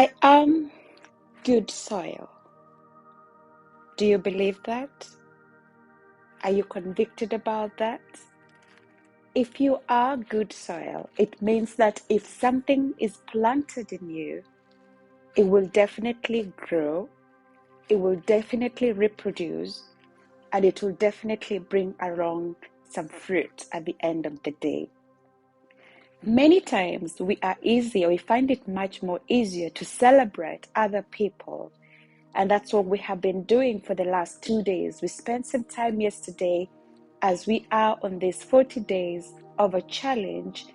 I am good soil. Do you believe that? Are you convicted about that? If you are good soil, it means that if something is planted in you, it will definitely grow, it will definitely reproduce, and it will definitely bring along some fruit at the end of the day. Many times we find it much more easier to celebrate other people. And that's what we have been doing for the last 2 days. We spent some time yesterday as we are on these 40 days of a challenge.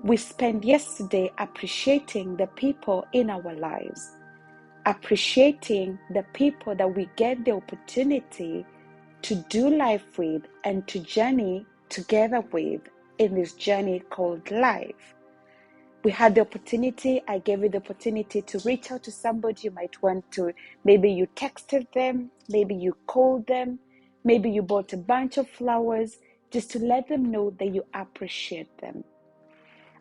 We spent yesterday appreciating the people in our lives, appreciating the people that we get the opportunity to do life with and to journey together with in this journey called life. We had the opportunity, I gave you the opportunity to reach out to somebody you might want to. Maybe you texted them, maybe you called them, maybe you bought a bunch of flowers just to let them know that you appreciate them.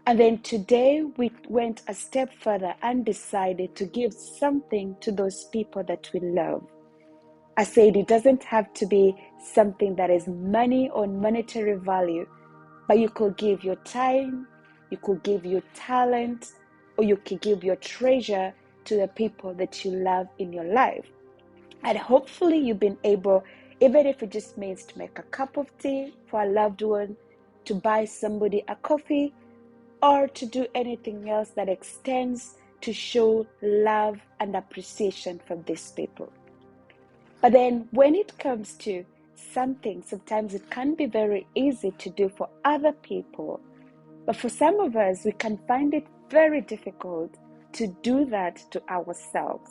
And then today we went a step further and decided to give something to those people that we love. I said it doesn't have to be something that is money or monetary value, but you could give your time, you could give your talent, or you could give your treasure to the people that you love in your life. And hopefully you've been able, even if it just means to make a cup of tea for a loved one, to buy somebody a coffee, or to do anything else that extends to show love and appreciation for these people. But then when it comes to something, sometimes it can be very easy to do for other people. But for some of us, we can find it very difficult to do that to ourselves.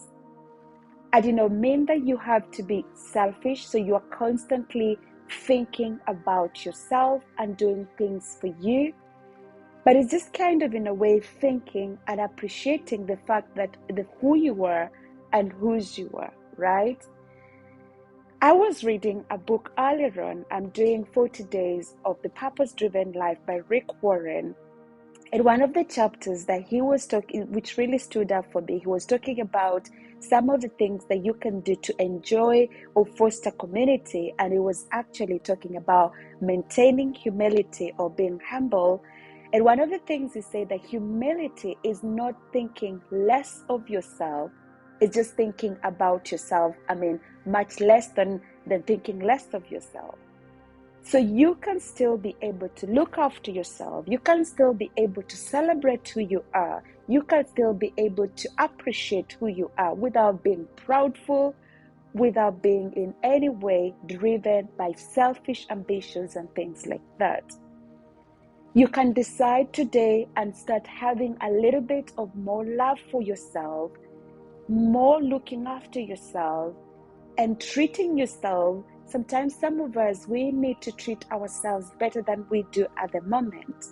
I do not mean that you have to be selfish, so you are constantly thinking about yourself and doing things for you. But it's just kind of in a way thinking and appreciating the fact that who you are and whose you are, right? I was reading a book earlier on. I'm doing 40 Days of the Purpose-Driven Life by Rick Warren. And one of the chapters that he was talking, which really stood out for me, he was talking about some of the things that you can do to enjoy or foster community. And he was actually talking about maintaining humility or being humble. And one of the things he said that humility is not thinking less of yourself. It's just thinking about yourself. Much less than thinking less of yourself. So you can still be able to look after yourself. You can still be able to celebrate who you are. You can still be able to appreciate who you are without being proudful, without being in any way driven by selfish ambitions and things like that. You can decide today and start having a little bit of more love for yourself, more looking after yourself, and treating yourself. Sometimes some of us, we need to treat ourselves better than we do at the moment.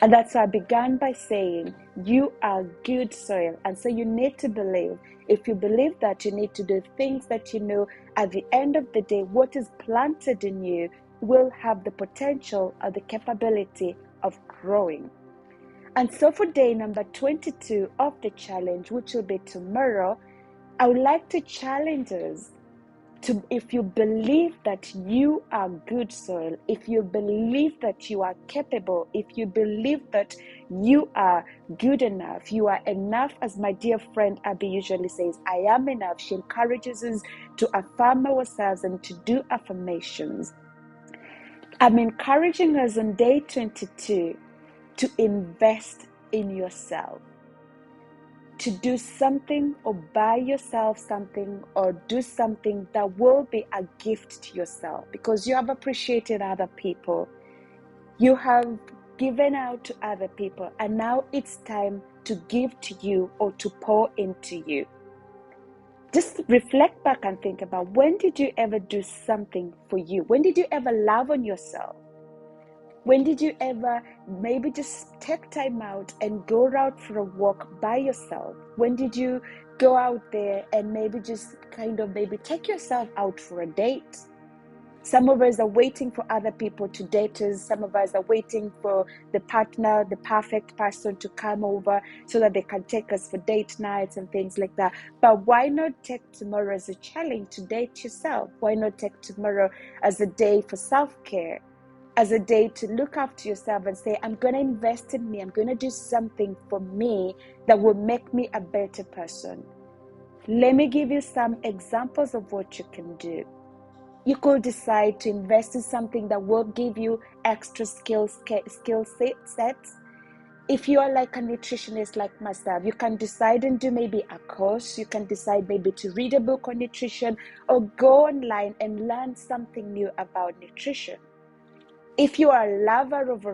And that's why I began by saying, you are good soil. And so you need to believe. If you believe that, you need to do things that you know at the end of the day, what is planted in you will have the potential or the capability of growing. And so for day number 22 of the challenge, which will be tomorrow, I would like to challenge us to, if you believe that you are good soil, if you believe that you are capable, if you believe that you are good enough, you are enough, as my dear friend Abby usually says, I am enough. She encourages us to affirm ourselves and to do affirmations. I'm encouraging us on day 22 to invest in yourself, to do something or buy yourself something or do something that will be a gift to yourself, because you have appreciated other people, you have given out to other people, and now it's time to give to you or to pour into you. Just reflect back and think about, when did you ever do something for you? When did you ever love on yourself? When did you ever maybe just take time out and go out for a walk by yourself? When did you go out there and maybe just maybe take yourself out for a date? Some of us are waiting for other people to date us. Some of us are waiting for the partner, the perfect person to come over so that they can take us for date nights and things like that. But why not take tomorrow as a challenge to date yourself? Why not take tomorrow as a day for self-care, as a day to look after yourself and say, I'm going to invest in me. I'm going to do something for me that will make me a better person. Let me give you some examples of what you can do. You could decide to invest in something that will give you extra skill sets. If you are like a nutritionist like myself, you can decide and do maybe a course. You can decide maybe to read a book on nutrition or go online and learn something new about nutrition. If you are a lover of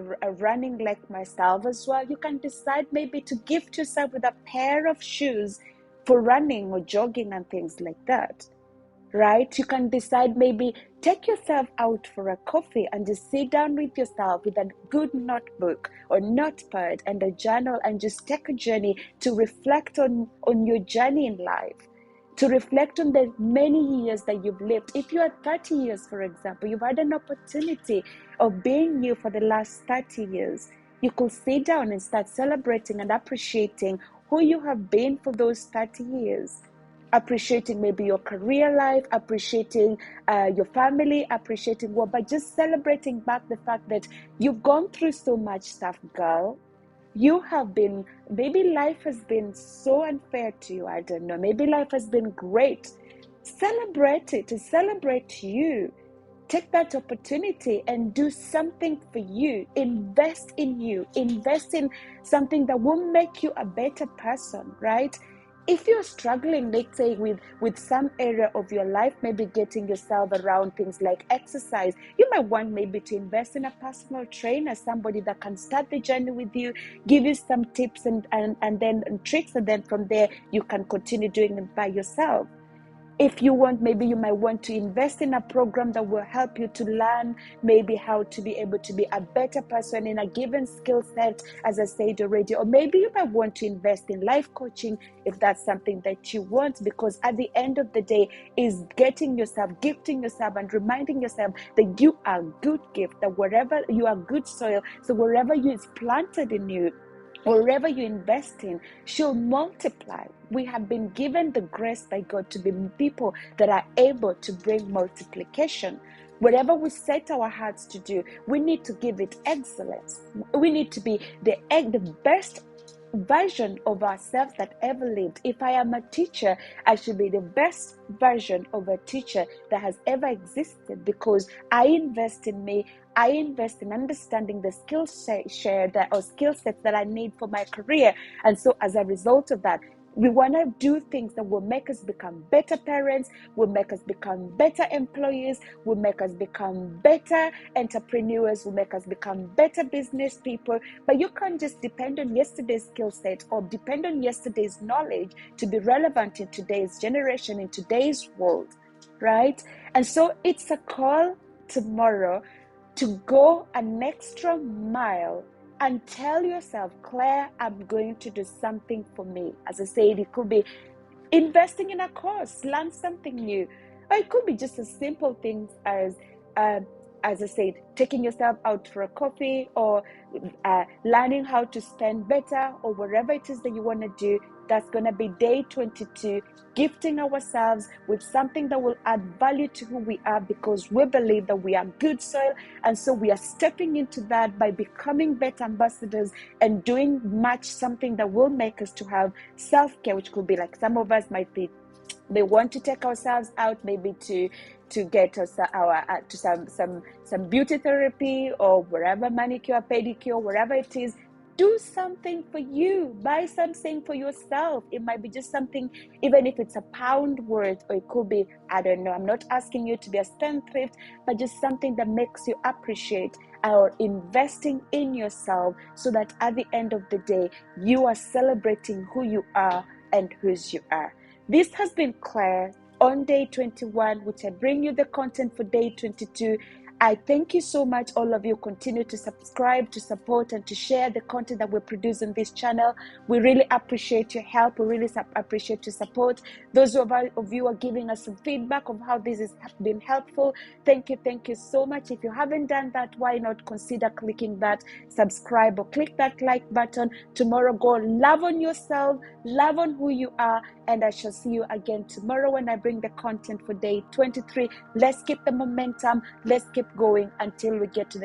running like myself as well, you can decide maybe to gift yourself with a pair of shoes for running or jogging and things like that. Right? You can decide maybe take yourself out for a coffee and just sit down with yourself with a good notebook or notepad and a journal and just take a journey to reflect on your journey in life, to reflect on the many years that you've lived. If you are 30 years, for example, you've had an opportunity of being you for the last 30 years. You could sit down and start celebrating and appreciating who you have been for those 30 years. Appreciating maybe your career life, appreciating your family, appreciating what, but just celebrating back the fact that you've gone through so much stuff, girl. You have been, maybe life has been so unfair to you, I don't know. Maybe life has been great. Celebrate it, celebrate you. Take that opportunity and do something for you. Invest in you. Invest in something that will make you a better person, right? If you're struggling, let's say, with some area of your life, maybe getting yourself around things like exercise, you might want maybe to invest in a personal trainer, somebody that can start the journey with you, give you some tips and then tricks, and then from there you can continue doing it by yourself. If you want, maybe you might want to invest in a program that will help you to learn maybe how to be able to be a better person in a given skill set, as I said already. Or maybe you might want to invest in life coaching if that's something that you want, because at the end of the day is gifting yourself and reminding yourself that you are good gift, that wherever you are good soil, so wherever you is planted in you, wherever you invest in, shall multiply. We have been given the grace by God to be people that are able to bring multiplication. Whatever we set our hearts to do, we need to give it excellence. We need to be the best version of ourselves that ever lived. If I am a teacher, I should be the best version of a teacher that has ever existed, because I invest in me. I invest in understanding the skill sets that I need for my career. And so as a result of that, we want to do things that will make us become better parents, will make us become better employees, will make us become better entrepreneurs, will make us become better business people. But you can't just depend on yesterday's skill set or depend on yesterday's knowledge to be relevant in today's generation, in today's world, right? And so it's a call tomorrow to go an extra mile and tell yourself, Claire, I'm going to do something for me. As I said, it could be investing in a course, learn something new. Or it could be just as simple things as I said, taking yourself out for a coffee, or learning how to spend better, or whatever it is that you want to do. That's going to be day 22, gifting ourselves with something that will add value to who we are, because we believe that we are good soil. And so we are stepping into that by becoming better ambassadors and doing something that will make us to have self-care, which could be like some of us might be, they want to take ourselves out maybe to get us to some beauty therapy, or wherever, manicure, pedicure, wherever it is. Do something for you. Buy something for yourself. It might be just something, even if it's £1 worth, or it could be, I don't know, I'm not asking you to be a spendthrift, but just something that makes you appreciate, or investing in yourself, so that at the end of the day, you are celebrating who you are and whose you are. This has been Claire on day 21, which I bring you the content for day 22. I thank you so much, all of you. Continue to subscribe, to support, and to share the content that we produce on this channel. We really appreciate your help. We really appreciate your support. Those of you are giving us some feedback of how this has been helpful. Thank you so much. If you haven't done that, why not consider clicking that subscribe or click that like button. Tomorrow, go love on yourself, love on who you are, and I shall see you again tomorrow when I bring the content for day 23. Let's keep the momentum. Let's keep going until we get to the